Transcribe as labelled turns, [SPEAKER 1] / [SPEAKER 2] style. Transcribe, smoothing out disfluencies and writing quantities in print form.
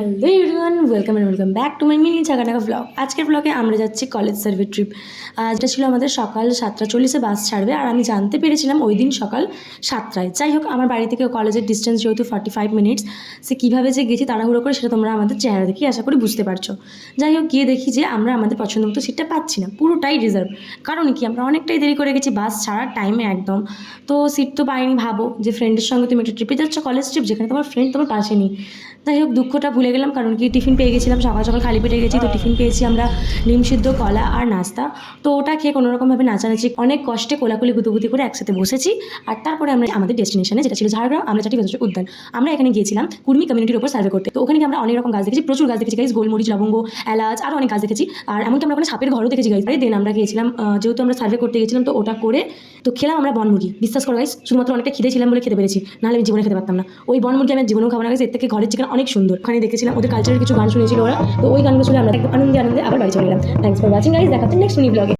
[SPEAKER 1] Hello everyone, welcome back to my mini ঝাঁকানাকা blog. আজকের ব্লগে আমরা যাচ্ছি কলেজ সার্ভে ট্রিপ। যেটা ছিল আমাদের সকাল 7:40 বাস ছাড়বে, আর আমি জানতে পেরেছিলাম ওই দিন সকাল 7টায়। যাই হোক, আমার বাড়ি থেকে কলেজের ডিস্টেন্স যেহেতু 45 মিনিটস, সে কীভাবে যে গেছি তাড়াহুড়ো করে সেটা তোমরা আমাদের চেহারা দেখি আশা করি বুঝতে পারছো। যাই হোক, গিয়ে দেখি যে আমরা আমাদের পছন্দ মতো সিটটা পাচ্ছি না, পুরোটাই রিজার্ভ। কারণ কি, আমরা অনেকটাই দেরি করে গেছি বাস ছাড়ার টাইমে একদম। তো সিট তো পাইনি। ভাবো যে ফ্রেন্ডের সঙ্গে তুমি একটা ট্রিপে যাচ্ছ, কলেজ ট্রিপ, যেখানে তোমার ফ্রেন্ড তোমার পাশে নেই। যাই হোক, দুঃখটা ভুলে গেলাম, কারণ কি টিফিন পেয়ে গেছিলাম, সকাল সকাল খালি পেটে গেছি, তো টিফিন পেয়েছি আমরা ডিম সিদ্ধ, কলা আর নাস্তা। তো ওটা খেয়ে কোনোরকমভাবে নাচানাচি অনেক কষ্টে কোলাকুলি গুতুগুতি করে একসাথে বসেছি। আর তারপরে আমরা আমাদের ডেস্টিনেশনে, যেটা ছিল ঝাড়গ্রাম আমলাচাটি ভেষজ উদ্যান, আমরা এখানে গিয়েছিলাম কুর্মি কমিউনিটির উপর সার্ভে করতে। তো ওখানে আমরা অনেক রকম গাছ দেখেছি, প্রচুর গাছ দেখেছি গাইজ, গোলমরিচ, লবঙ্গ, এলাচ, আরও অনেক গাছ দেখেছি। আর এমনকি আমরা ওখানে সাপের ঘরও দেখেছি গাইজ। দেন আমরা গিয়েছিলাম, যেহেতু আমরা সার্ভে করতে গেছিলাম, তো ওটা করে তো খেলাম আমরা বনমুরগি। বিশ্বাস করো গাইজ, শুধুমাত্র অনেকটা খিদে ছিলাম বলে খেতে পেরেছি, নাহলে আমি জীবনে খেতে পারতাম না। ওই বনমুরগি আমি জীবনেও খাবো না গাইজ, এর থেকে ঘরের চিকেন অনেক সুন্দর। ওখানে দেখেছিলাম ওদের কালচারের কিছু গান শুনেছিল ওরা, তো ওই গানগুলো শুনে আমরা একদম আনন্দে আবার বাড়ি চলে এলাম। থ্যাংকস ফর ওয়াচিং গাইজ, দেখা হচ্ছে নেক্সট মিনি ব্লগে।